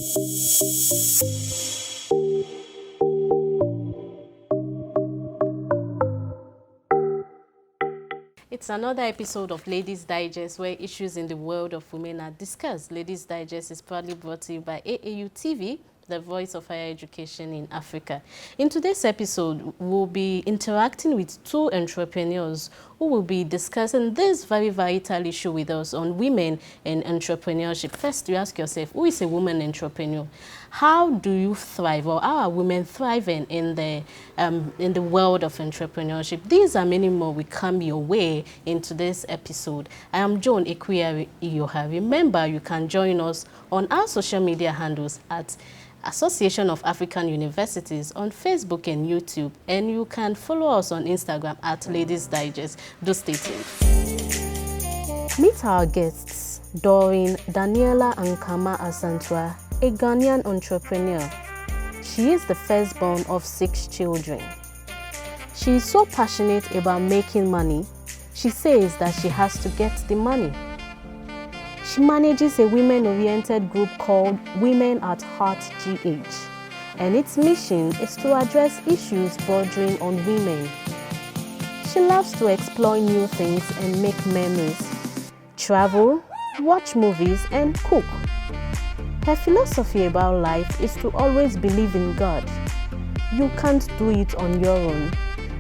It's another episode of Ladyz Digest, where issues in the world of women are discussed. Ladyz Digest is proudly brought to you by AAU TV, the voice of higher education in Africa. In today's episode, we'll be interacting with two entrepreneurs who will be discussing this very vital issue with us on women and entrepreneurship. First, you ask yourself, who is a woman entrepreneur? How do you thrive, or how are women thriving in the world of entrepreneurship? These are many more will come your way in today's episode. I am Joan Akua Iyoha. Remember, you can join us on our social media handles at Association of African Universities on Facebook and YouTube, and you can follow us on Instagram at Ladyz Digest. Do stay tuned. Meet our guests, Doreen Daniela Ankama Asantwa, a Ghanaian entrepreneur. She is the firstborn of 6 children. She is so passionate about making money. She says that she has to get the money. She manages a women-oriented group called Women at Heart GH, and its mission is to address issues bordering on women. She loves to explore new things and make memories, travel, watch movies, and cook. Her philosophy about life is to always believe in God. You can't do it on your own.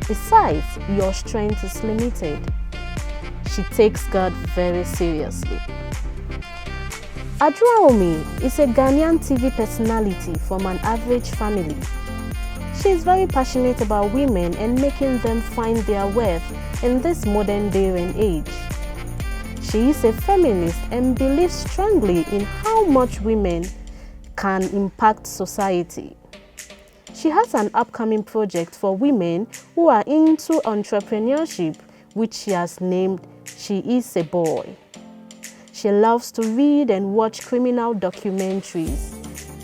Besides, your strength is limited. She takes God very seriously. Adraomi is a Ghanaian TV personality from an average family. She is very passionate about women and making them find their worth in this modern day and age. She is a feminist and believes strongly in how much women can impact society. She has an upcoming project for women who are into entrepreneurship, which she has named She Is a Boy. She loves to read and watch criminal documentaries.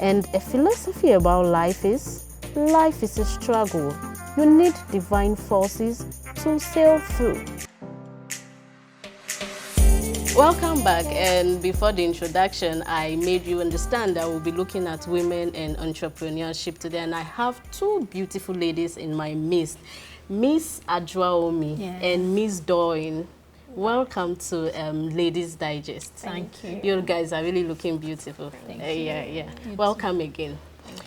And a philosophy about life is a struggle. You need divine forces to sail through. Welcome back, and before the introduction, I made you understand that we'll be looking at women and entrepreneurship today, and I have two beautiful ladies in my midst, Miss Adraomi and Miss Doreen. Welcome to Ladyz Digest. Thank you. You guys are really looking beautiful. Thank you. Yeah. Welcome again.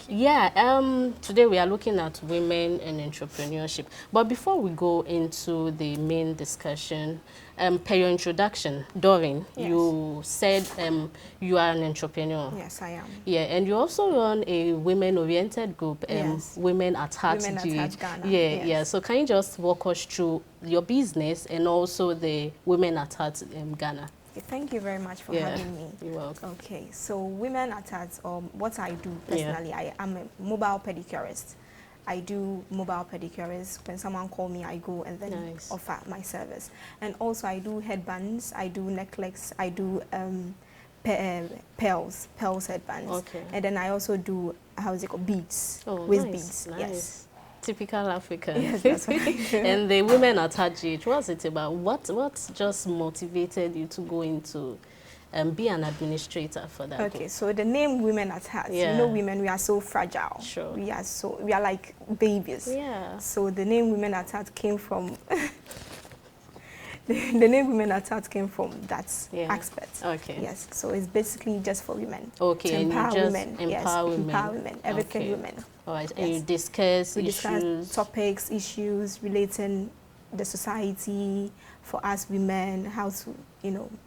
Today we are looking at women and entrepreneurship. But before we go into the main discussion, per your introduction, Doreen, you said you are an entrepreneur. Yes, I am. Yeah, and you also run a women-oriented group, Women at Heart. Women at Heart Ghana. Yeah. So can you just walk us through your business and also the Women at Heart Ghana? Thank you very much for having me. You're welcome. Okay, so Women at Heart, what I do personally, I am a mobile pedicurist. I do mobile pedicures. When someone calls me, I go and then offer my service. And also I do headbands, I do necklace, I do pearls headbands. Okay. And then I also do, beads, beads. Nice. Yes. Typical African. Yes, that's what I do. And the Women at Heart GH, what's it about? What just motivated you to go into be an administrator for that Okay, group? so the name Women at Heart, you know, women, we are so fragile. Sure. We are like babies. Yeah. So the name Women at Heart came from the name Women at Heart came from that aspect. Okay. Yes. So it's basically just for women. Okay. To empower women. Empower women. Empower women. Everything women. All right. And you discuss discuss topics, issues relating the society for us women, how to,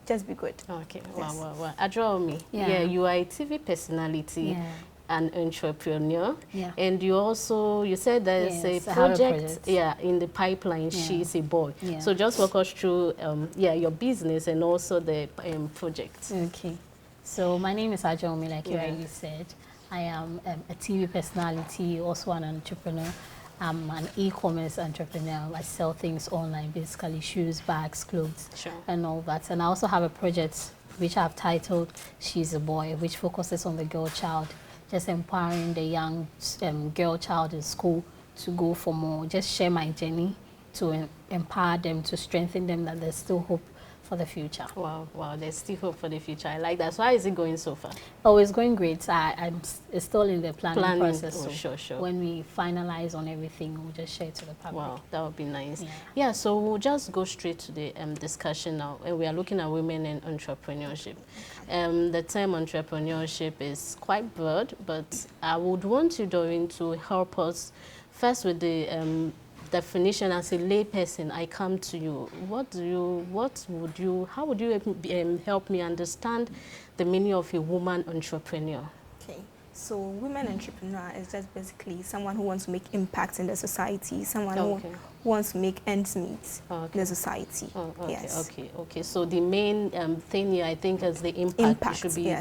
just be good. Okay. Yes. Wow. Adraomi. Yeah. You are a TV personality. Yeah. An entrepreneur, and you said there's a project in the pipeline. She is a boy. So just walk us through your business and also the project. Okay, so my name is Adraomi, like you already said. I am a TV personality, also an entrepreneur. I'm an e-commerce entrepreneur. I sell things online, basically shoes, bags, clothes, and all that. And I also have a project which I've titled She's a Boy, which focuses on the girl child, just empowering the young girl child in school to go for more, just share my journey to empower them, to strengthen them, that there's still hope for the future. Wow, wow, there's still hope for the future. I like that. So how is it going so far? Oh, it's going great. I'm still in the planning process. Oh, so sure. When we finalize on everything, we'll just share it to the public. Wow, that would be nice. Yeah, yeah, so we'll just go straight to the discussion now. And we are looking at women in entrepreneurship. The term entrepreneurship is quite broad, but I would want you, Doreen, to help us first with the definition. As a layperson, I come to you. How would you help me understand the meaning of a woman entrepreneur? Okay, so women entrepreneur is just basically someone who wants to make impact in the society, someone who wants to make ends meet in the society. Okay. So the main thing here, I think, is the impact. You should be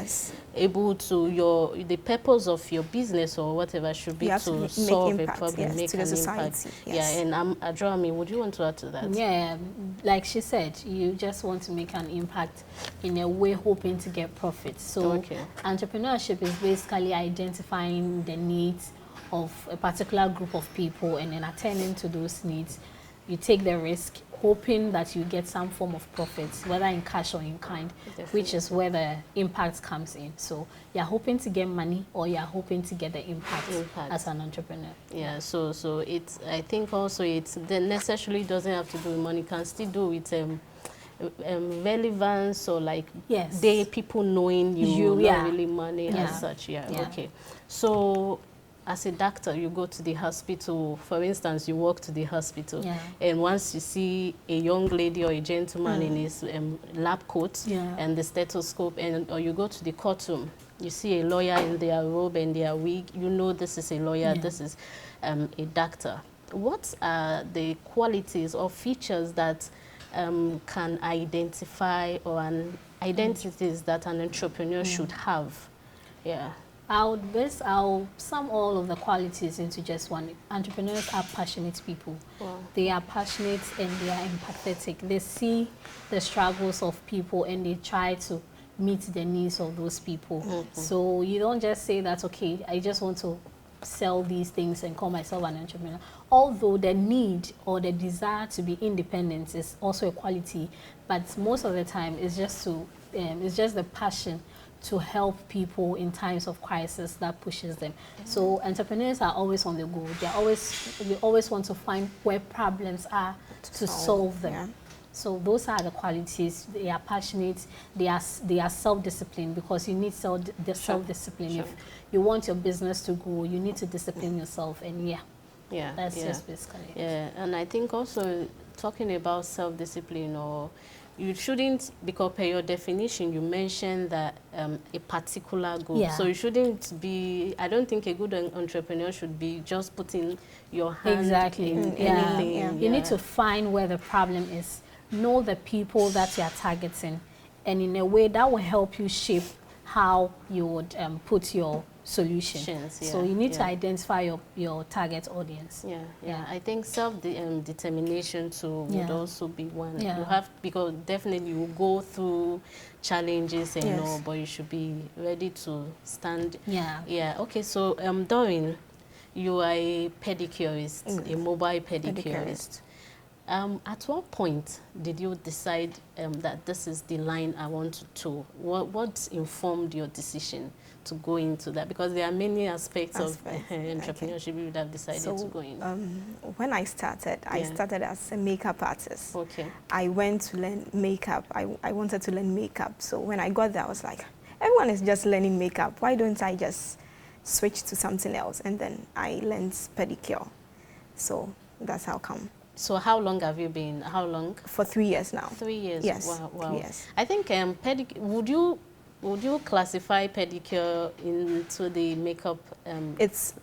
able to the purpose of your business or whatever should be to solve a problem, make an impact. Yeah, and Adraomi, would you want to add to that? Yeah, like she said, you just want to make an impact in a way, hoping to get profits. So entrepreneurship is basically identifying the needs of a particular group of people and then attending to those needs. You take the risk, hoping that you get some form of profits, whether in cash or in kind, which is where the impact comes in. So you're hoping to get money or you're hoping to get the impact. As an entrepreneur. Yeah, so it's, I think also it necessarily doesn't have to do with money, can still do with relevance or like people knowing you not really money as such. Okay. So as a doctor, you go to the hospital. For instance, you walk to the hospital, and once you see a young lady or a gentleman in his lab coat and the stethoscope, or you go to the courtroom, you see a lawyer in their robe and their wig, you know this is a lawyer, this is a doctor. What are the qualities or features that can identify or identities that an entrepreneur should have? I'll sum all of the qualities into just one. Entrepreneurs are passionate people. They are passionate and they are empathetic. They see the struggles of people and they try to meet the needs of those people. So you don't just say that, okay, I just want to sell these things and call myself an entrepreneur. Although the need or the desire to be independent is also a quality, but most of the time it's just the passion to help people in times of crisis that pushes them. So entrepreneurs are always on the go. We always want to find where problems are to solve them. So those are the qualities. They are passionate. They are self-disciplined, because you need self-discipline. If you want your business to grow, you need to discipline yourself. And that's just basically it. And I think also talking about self-discipline, or you shouldn't, because per your definition, you mentioned that a particular goal. So you shouldn't be, I don't think a good entrepreneur should be just putting your hand in anything. You need to find where the problem is, know the people that you are targeting, and in a way that will help you shape how you would put your solutions. So you need to identify your target audience. I think self-determination too would also be one. You have, because definitely you will go through challenges and all, but you should be ready to stand. Okay, so Doreen, you are a pedicurist, a mobile pedicurist. At what point did you decide that this is the line I want to tow? What informed your decision to go into that? Because there are many aspects of entrepreneurship you would have decided to go in. When I started as a makeup artist. I went to learn makeup. I wanted to learn makeup. So when I got there, I was like, everyone is just learning makeup. Why don't I just switch to something else? And then I learned pedicure. So that's how come. So how long have you been? How long? For 3 years now. 3 years. Yes. Wow. 3 years. I think would you classify pedicure into the makeup line?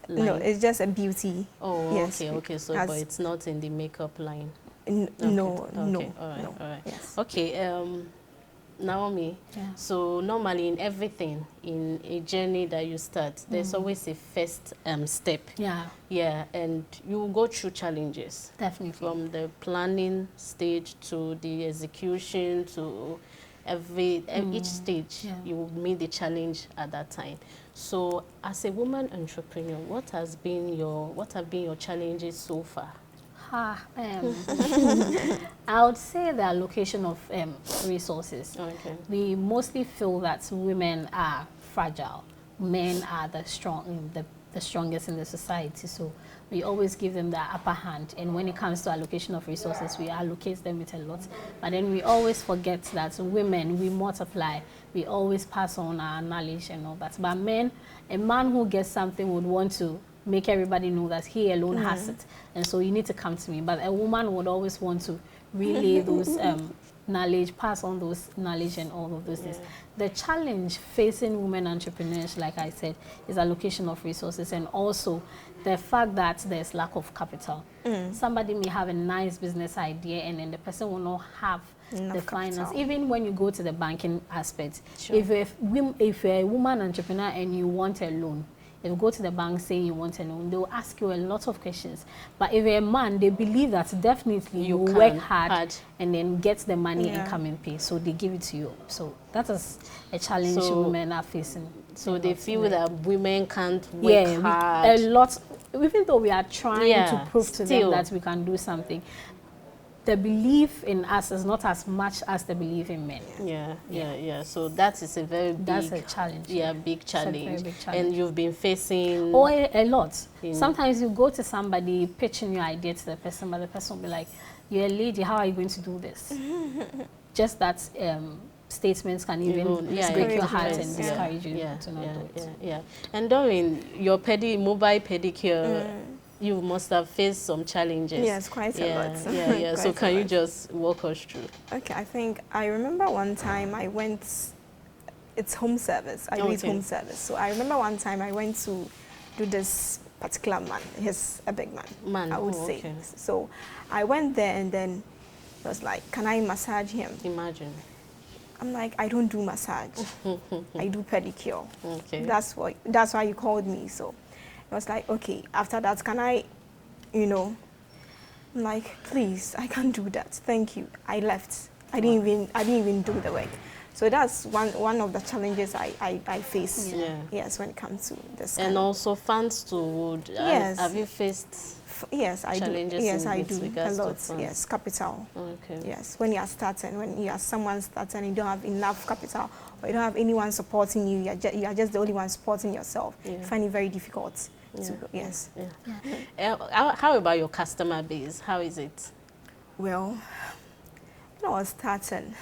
No, it's just a beauty. Oh, yes. Okay. So but it's not in the makeup line. No. All right. Yes. Okay. Naomi, so normally in everything, in a journey that you start, there's always a first step. And you go through challenges. Definitely. From the planning stage to the execution to each stage, you will meet the challenge at that time. So as a woman entrepreneur, what have been your challenges so far? I would say the allocation of resources. Okay. We mostly feel that women are fragile. Men are the strongest in the society. So we always give them the upper hand. And when it comes to allocation of resources, we allocate them with a lot. But then we always forget that women, we multiply. We always pass on our knowledge and all that. But men, a man who gets something would want to make everybody know that he alone has it. And so you need to come to me. But a woman would always want to relay those knowledge, pass on those knowledge and all of those things. The challenge facing women entrepreneurs, like I said, is allocation of resources, and also the fact that there's lack of capital. Somebody may have a nice business idea and then the person will not have the finance. Even when you go to the banking aspect, if you're a woman entrepreneur and you want a loan, if you go to the bank saying you want a loan, they'll ask you a lot of questions. But if you're a man, they believe that definitely you work hard and then get the money and come and pay. So they give it to you. So that is a challenge women are facing. So they feel that women can't work hard. A lot. Even though we are trying to prove to them that we can do something, the belief in us is not as much as the belief in men. So that is a very big... That's a challenge. Big challenge. It's a very big challenge. And you've been facing... Oh, a lot. Sometimes you go to somebody, pitching your idea to the person, but the person will be like, you're a lady, how are you going to do this? Just that statements can even break your heart and discourage you to not do it. And Doreen, your mobile pedicure... You must have faced some challenges. Yes, quite a lot. So can you just walk us through? Okay, I remember one time I went, it's home service. I do it home service. So I remember one time I went to do this particular man. He's a big man, I would say. Okay. So I went there and then it was like, can I massage him? Imagine. I'm like, I don't do massage. I do pedicure. Okay. That's why you called me. So I was like, okay, after that, can I, I'm like, please, I can't do that. Thank you. I left. I didn't even do the work. So that's one of the challenges I face. Yes, when it comes to this. And also funds too. Yes. Have you faced? Yes, I do. Yes, I do. A lot. Yes, capital. Okay. Yes, when you are starting, when you are someone starting, you don't have enough capital, or you don't have anyone supporting you. You are just the only one supporting yourself. You find it very difficult. How about your customer base? How is it? Well, when I was starting,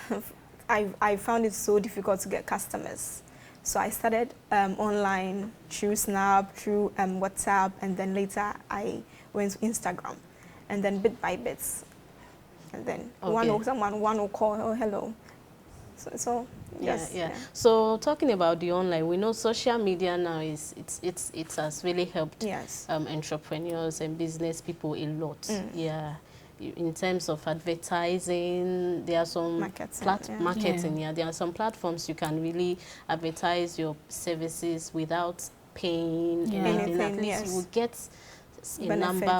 I found it so difficult to get customers. So I started online through Snap, through WhatsApp, and then later I went to Instagram, and then bit by bits, and then one will call, oh hello. So yes. So talking about the online, we know social media now it has really helped entrepreneurs and business people a lot. In terms of advertising, there are some marketing. There are some platforms you can really advertise your services without paying anything. At least you will get a number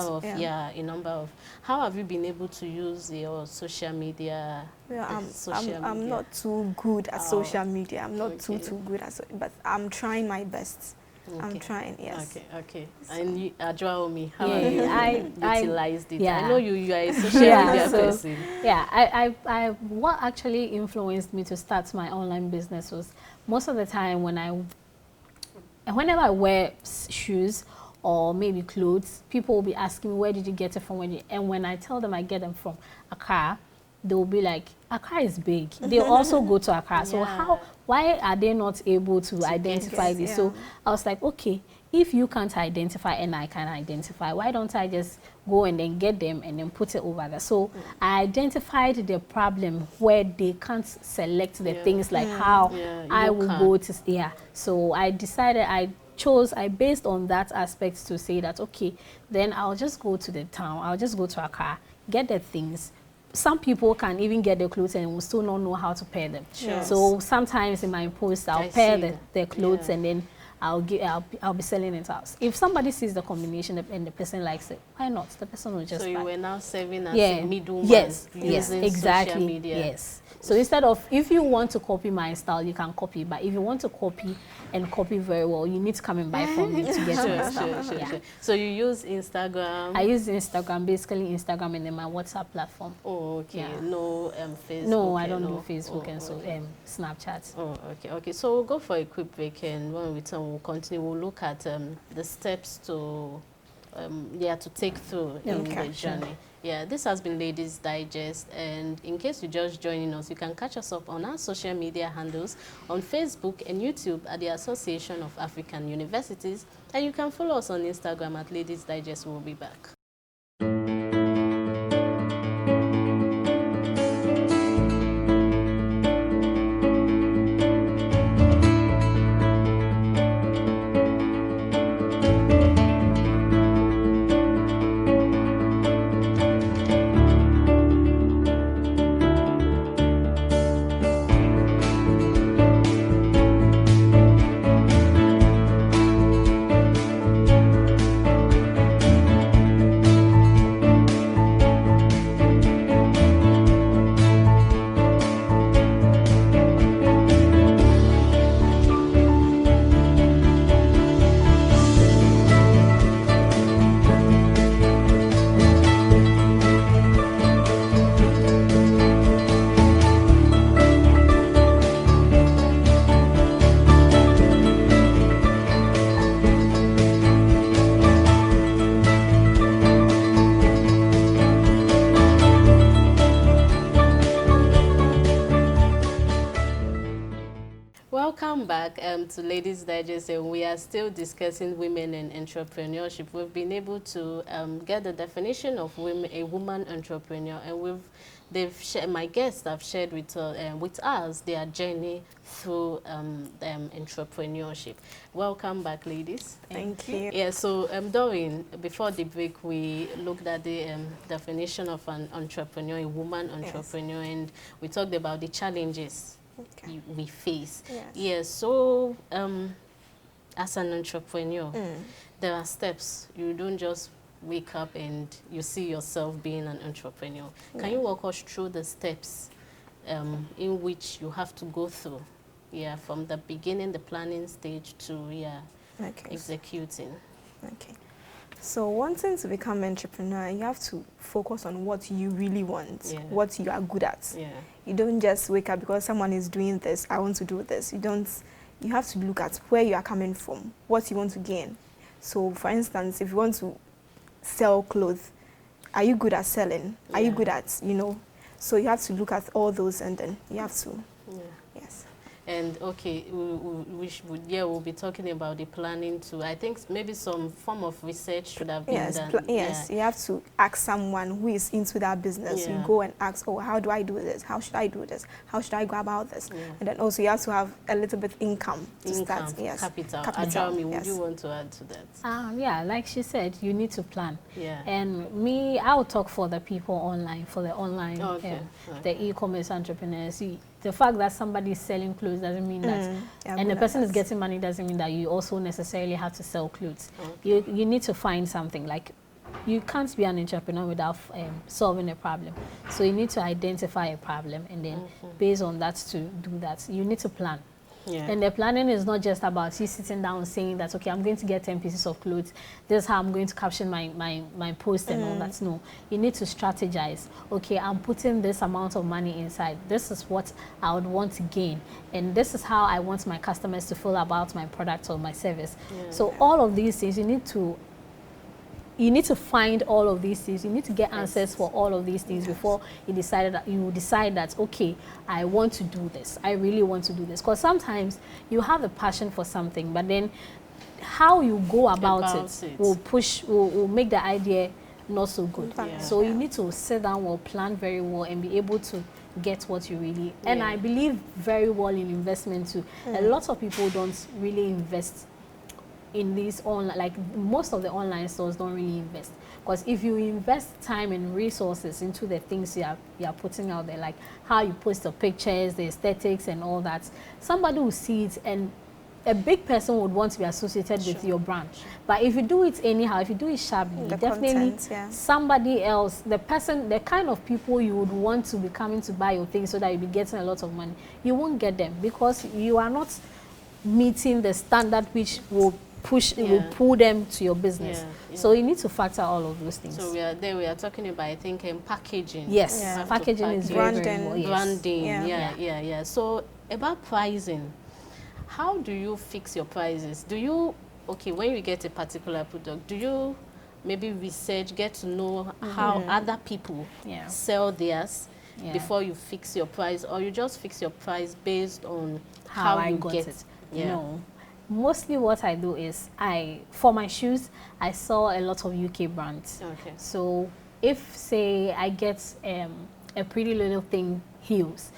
of. How have you been able to use your social media? I'm not too good at social media. I'm not too good at but I'm trying my best. I'm trying, yes. Okay. And you, Adraomi, how have you utilized it? I know you are a social media person. I what actually influenced me to start my online business was most of the time whenever I wear shoes or maybe clothes, people will be asking me, where did you get it from? And when I tell them I get them from Accra, they will be like, Accra is big. They also go to Accra. So why are they not able to identify this? So I was like, okay, if you can't identify and I can identify, why don't I just go and then get them and then put it over there? So I identified the problem where they can't select the things like how I will go to, So I decided I based on that aspect to say that, okay, then I'll just go to the town, I'll just go to Accra, get the things. Some people can even get the clothes and will still not know how to pair them. So sometimes in my post, I'll pair the clothes and then I'll be selling it out. If somebody sees the combination and the person likes it, why not? The person will just So buy. you were now serving as a middleman, yes, using exactly, social media. yes. So instead of, if you want to copy my style, you can copy. But if you want to copy and copy very well, you need to come and buy from me to get my style. Sure. So you use Instagram? I use Instagram, basically Instagram, and then my WhatsApp platform. Oh, okay. Yeah. No Facebook? No, I don't do Facebook and so Snapchat. Oh, okay. So we'll go for a quick break, and when we return, we'll continue. We'll look at the steps to take through in the journey. Yeah, this has been Ladyz Digest, and in case you're just joining us, you can catch us up on our social media handles on Facebook and YouTube at the Association of African Universities, and you can follow us on Instagram at Ladyz Digest. We'll be back. Welcome back to Ladyz Digest, and we are still discussing women and entrepreneurship. We've been able to get the definition of a woman entrepreneur, and my guests have shared with us their journey through entrepreneurship. Welcome back, ladies. Thank you. Yeah, so Doreen, before the break, we looked at the definition of an entrepreneur, a woman entrepreneur, and we talked about the challenges we face. Yes. So as an entrepreneur, there are steps. You don't just wake up and you see yourself being an entrepreneur. Can you walk us through the steps in which you have to go through? Yeah, from the beginning, the planning stage to executing. Okay. So wanting to become an entrepreneur, you have to focus on what you really want, what you are good at. You don't just wake up because someone is doing this, I want to do this. You have to look at where you are coming from, what you want to gain. So for instance, if you want to sell clothes, are you good at selling? Are you good at, So you have to look at all those, and then you have to, yes. And okay, we'll be talking about the planning too. I think maybe some form of research should have been done. Yes, you have to ask someone who is into that business. You go and ask, oh, how do I do this? How should I do this? How should I go about this? And then also you have to have a little bit income to start. Yes, capital. Adraomi, would you want to add to that? Yeah, like she said, you need to plan. Yeah. And me, I will talk for the people online, the e-commerce entrepreneurs. The fact that somebody is selling clothes doesn't mean that, and the person is getting money doesn't mean that you also necessarily have to sell clothes. You need to find something. Like, you can't be an entrepreneur without solving a problem. So you need to identify a problem, and then based on that to do that, you need to plan. And the planning is not just about you sitting down saying that, okay, I'm going to get 10 pieces of clothes. This is how I'm going to caption my post and all that. No, you need to strategize. Okay, I'm putting this amount of money inside. This is what I would want to gain. And this is how I want my customers to feel about my product or my service. So all of these things, you need to find all of these things. You need to get answers for all of these things before you decide that, okay, I want to do this. I really want to do this. Because sometimes you have a passion for something, but then how you go about it will make the idea not so good. So you need to sit down or plan very well and be able to get what you really. And I believe very well in investment too. A lot of people don't really invest in these online, like most of the online stores don't really invest, because if you invest time and resources into the things you are putting out there, like how you post the pictures, the aesthetics and all that, somebody will see it and a big person would want to be associated with your brand. But if you do it anyhow, if you do it sharply, definitely somebody else, the kind of people you would want to be coming to buy your things so that you'll be getting a lot of money, you won't get them because you are not meeting the standard which will will pull them to your business. So you need to factor all of those things. So we are talking about, I think, packaging. Yes, packaging is branding. Branding, So about pricing, how do you fix your prices? Do you, when you get a particular product, do you maybe research, get to know how other people sell theirs before you fix your price, or you just fix your price based on how you get it? No. Mostly what I do is, for my shoes, I saw a lot of UK brands. Okay. So if, say, I get a Pretty Little Thing heels,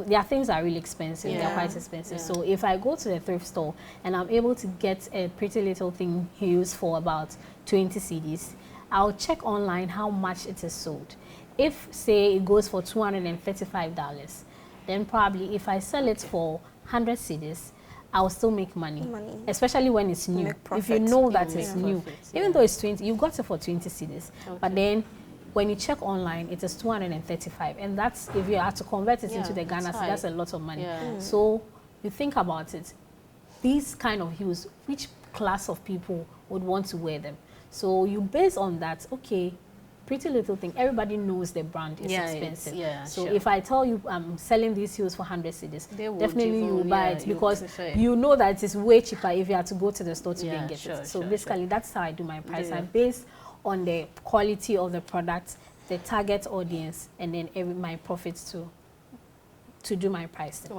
their things are really expensive. They're quite expensive. So if I go to the thrift store and I'm able to get a Pretty Little Thing heels for about 20 cedis, I'll check online how much it is sold. If, say, it goes for $235, then probably if I sell it for 100 cedis, I'll still make money, especially when it's new. If you know that it's new, even though it's 20, you got it for 20 cedis. But then when you check online, it is 235, and that's, if you have to convert it into the Ghana, so that's a lot of money. So you think about it, these kind of heels, which class of people would want to wear them? So you base on that, Pretty Little Thing, everybody knows the brand is expensive. So if I tell you I'm selling these heels for 100 cedis, definitely you will buy it because you know that it is way cheaper if you have to go to the store to get it. So basically that's how I do my price. I base on the quality of the product, the target audience, and then my profits to do my pricing.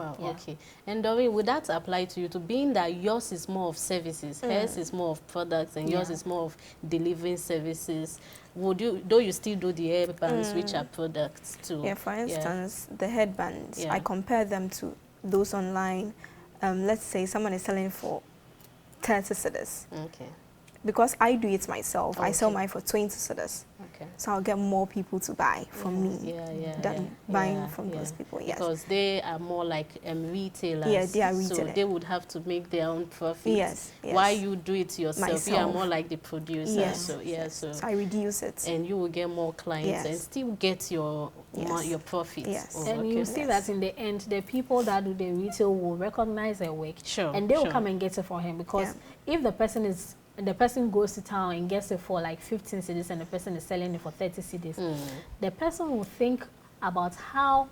And Doreen, would that apply to you, to being that yours is more of services, hers is more of products, and yours is more of delivering services? Would you, though you still do the headbands, which are products too? Yeah, for instance, the headbands, I compare them to those online. Let's say someone is selling for 30 cedis. Because I do it myself, I sell mine for 20 cedis. So I'll get more people to buy from me than buying from those people. Because they are more like retailers. They are retailers. So they would have to make their own profits. Why you do it yourself? You are more like the producer. So I reduce it. And you will get more clients and still get your profits. And you see that in the end, the people that do the retail will recognize their work. And they will come and get it for him. Because if the person goes to town and gets it for like 15 cedis and the person is selling it for 30 cedis, the person will think about how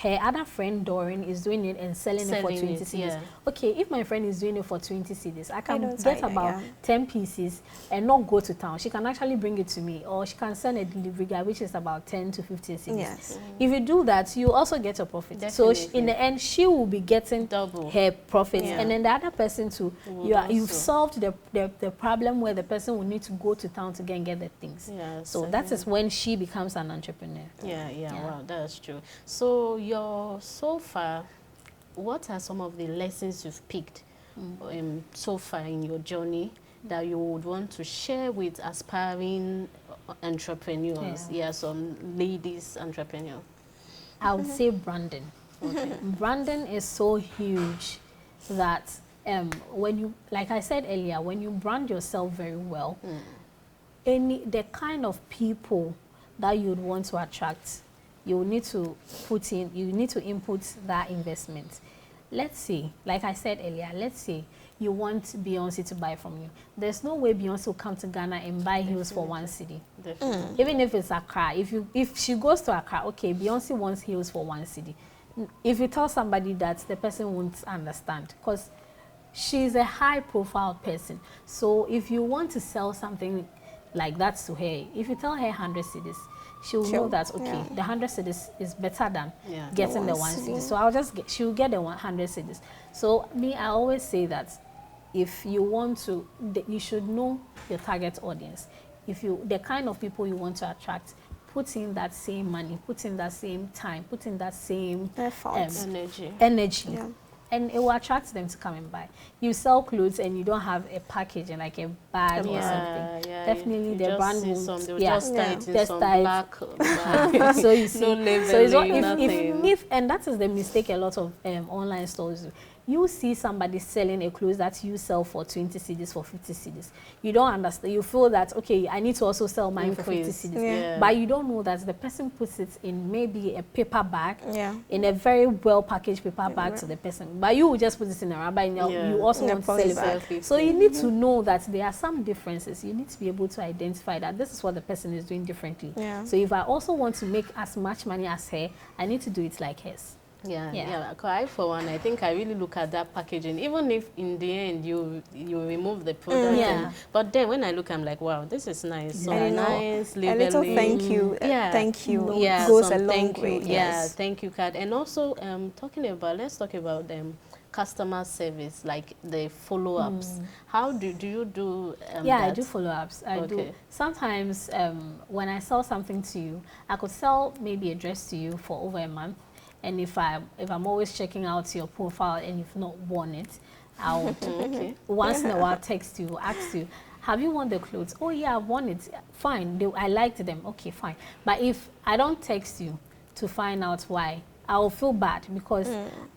her other friend Doreen is doing it and selling it for 20 cedis. If my friend is doing it for 20 cedis, I can get about 10 pieces and not go to town. She can actually bring it to me, or she can send a delivery guy, which is about 10 to 15 cedis. If you do that, you also get a profit. So in the end, she will be getting double her profits, and then the other person too. You've solved the problem where the person will need to go to town to get the things. So that is when she becomes an entrepreneur. Wow, that's true. So so far, what are some of the lessons you've picked so far in your journey that you would want to share with aspiring entrepreneurs? Some ladies entrepreneurs. I would say branding. Branding is so huge that when you, like I said earlier, when you brand yourself very well, the kind of people that you would want to attract, you need to input that investment. Let's say, like I said earlier, let's say you want Beyonce to buy from you. There's no way Beyonce will come to Ghana and buy heels for 1 cedi. Even if it's Accra, if she goes to Accra, Beyonce wants heels for 1 cedi. If you tell somebody that, the person won't understand because she's a high profile person. So if you want to sell something like that to her, if you tell her 100 cedis, she'll know that the 100 cedis is better than getting the 1 cedi. So she'll get the 100 cedis. So I always say that if you want to, you should know your target audience. The kind of people you want to attract, put in that same money, put in that same time, put in that same energy. And it will attract them to come and buy. You sell clothes and you don't have a package and like a bag or something. Definitely the brand will just tie it in some black so you see, no labeling, and that is the mistake a lot of online stores do. you see somebody selling a clothes that you sell for 20 cedis, for 50 cedis. You don't understand. You feel that, okay, I need to also sell mine for 50 cedis. But you don't know that the person puts it in maybe a paper bag, in a very well-packaged paper bag to the person. But you will just put it in a rubber, and you also want to sell it. So you need to know that there are some differences. You need to be able to identify that this is what the person is doing differently. So if I also want to make as much money as her, I need to do it like hers. I, for one, I think I really look at that packaging, even if in the end you remove the product. But then when I look, I'm like, wow, this is nice. So nice, a little thank you. Thank you goes a long way. Thank you card. And also, let's talk about customer service, like the follow-ups. How do you do that? I do follow-ups. I do. Sometimes when I sell something to you, I could sell maybe a dress to you for over a month. And if I'm always checking out your profile and you've not worn it, I'll once in a while text you, ask you, have you worn the clothes? Oh yeah, I've worn it. Fine, I liked them. Okay, fine. But if I don't text you to find out why, I will feel bad because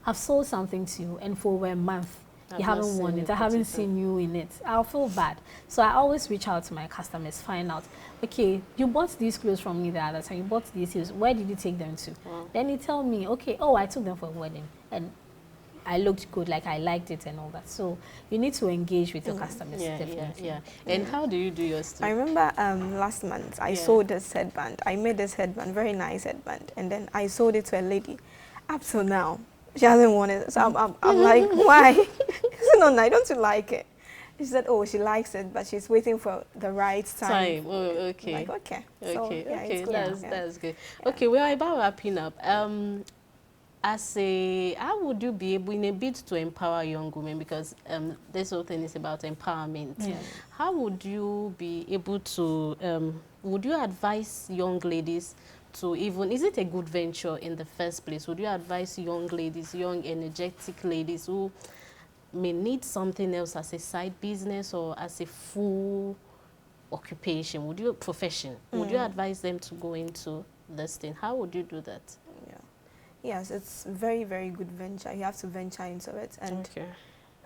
I've sold something to you and for over a month you haven't worn it. I haven't seen you in it. I'll feel bad. So I always reach out to my customers, find out, okay, you bought these clothes from me the other time. You bought these clothes. Where did you take them to? Then you tell me, okay, oh, I took them for a wedding. And I looked good, like I liked it and all that. So you need to engage with your customers, definitely. And how do you do yours too? I remember last month I sold this headband. I made this headband, very nice headband. And then I sold it to a lady. Up till now, she hasn't worn it. So I'm like, why? I said, no, don't you like it? She said, oh, she likes it, but she's waiting for the right time. Oh, okay. I'm like, okay. Okay, that's good. Okay, we're about wrapping up. How would you be able, in a bid to empower young women, because this whole thing is about empowerment, how would you be able to, would you advise young ladies to even, is it a good venture in the first place? Would you advise young ladies, young energetic ladies who may need something else as a side business or as a full occupation, would you advise them to go into this thing? How would you do that? Yes, it's very, very good venture. You have to venture into it.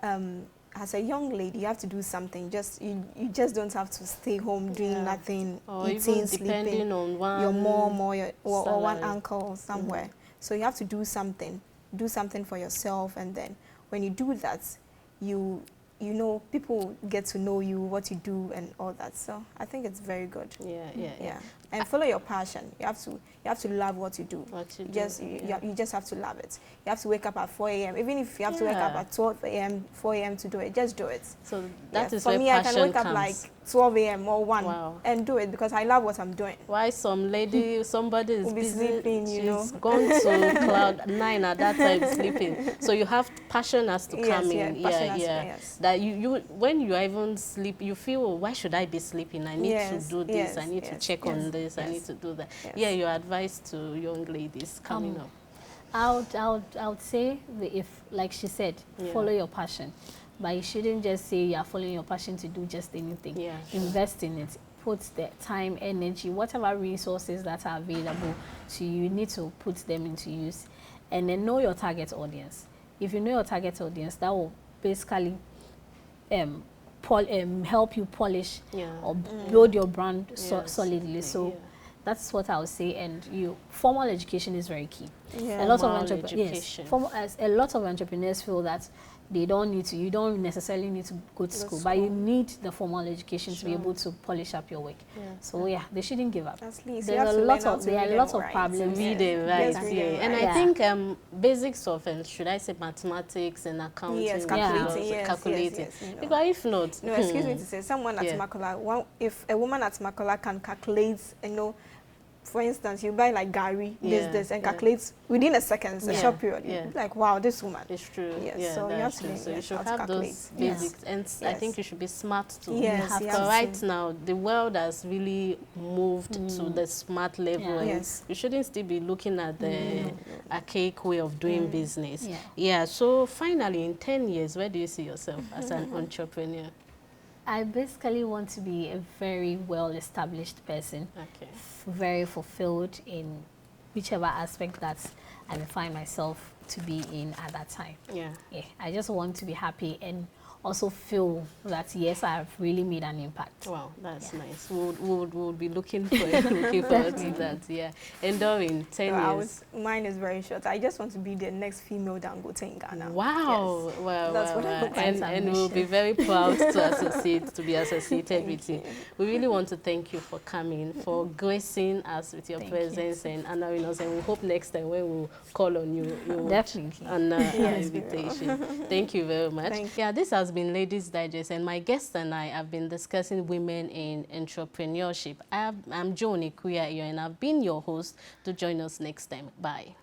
And as a young lady, you have to do something. You just don't have to stay home doing nothing, or eating, even sleeping, depending on your mom or one uncle somewhere. So you have to do something. Do something for yourself, and then when you do that, you know, people get to know you, what you do, and all that. So I think it's very good. Yeah. And follow your passion. You have to love what you do. You just have to love it. You have to wake up at 4 a.m. Even if you have to wake up at 12 a.m., 4 a.m. to do it, just do it. So that is for where me, passion I can wake up comes. like 12 a.m. or 1 and do it because I love what I'm doing. Why somebody is busy, sleeping, she's gone to cloud 9 at that time sleeping. So you have passion has to come in. That you when you even sleep, you feel, oh, why should I be sleeping? I need to do this. I need to check on this. I need to do that. Your advice to young ladies coming up. I would say that if, like she said, follow your passion. But you shouldn't just say you're following your passion to do just anything. Invest in it. Put the time, energy, whatever resources that are available to you, you need to put them into use. And then know your target audience. If you know your target audience, that will basically help you polish or build your brand solidly. So that's what I would say. And formal education is very key. A lot of entrepreneurs feel that they don't need to. You don't necessarily need to go to school, but you need the formal education to be able to polish up your work. So they shouldn't give up. There are a lot of problems. Reading, and I think basics of should I say mathematics and accounting, calculating. Because if not, excuse me to say, someone at Makola, if a woman at Makola can calculate, for instance, you buy like Gary, this, and calculates within a second, a short period. Like, wow, this woman. It's true. So you have to So you should have those basics. And I think you should be smart too. Because right now, the world has really moved to the smart level. And you shouldn't still be looking at the archaic way of doing business. So finally, in 10 years, where do you see yourself as an entrepreneur? I basically want to be a very well-established person, very fulfilled in whichever aspect that I find myself to be in at that time. Yeah. I just want to be happy and also feel that, yes, I've really made an impact. Wow, that's nice. We'll be looking forward to that, yeah. And Doreen, 10 years. Mine is very short. I just want to be the next female Dangote in Ghana. Wow. Yes. Wow, that's what wow. I'm And we'll be very proud to be associated with you. We really want to thank you for coming, for gracing us with your presence and honoring us. And we hope next time when we'll call on you, you'll definitely honor our invitation. Thank you very much. Yeah, this has been Ladyz Digest, and my guest and I have been discussing women in entrepreneurship. I'm Joan Akua Iyoha, and I've been your host. To join us next time. Bye.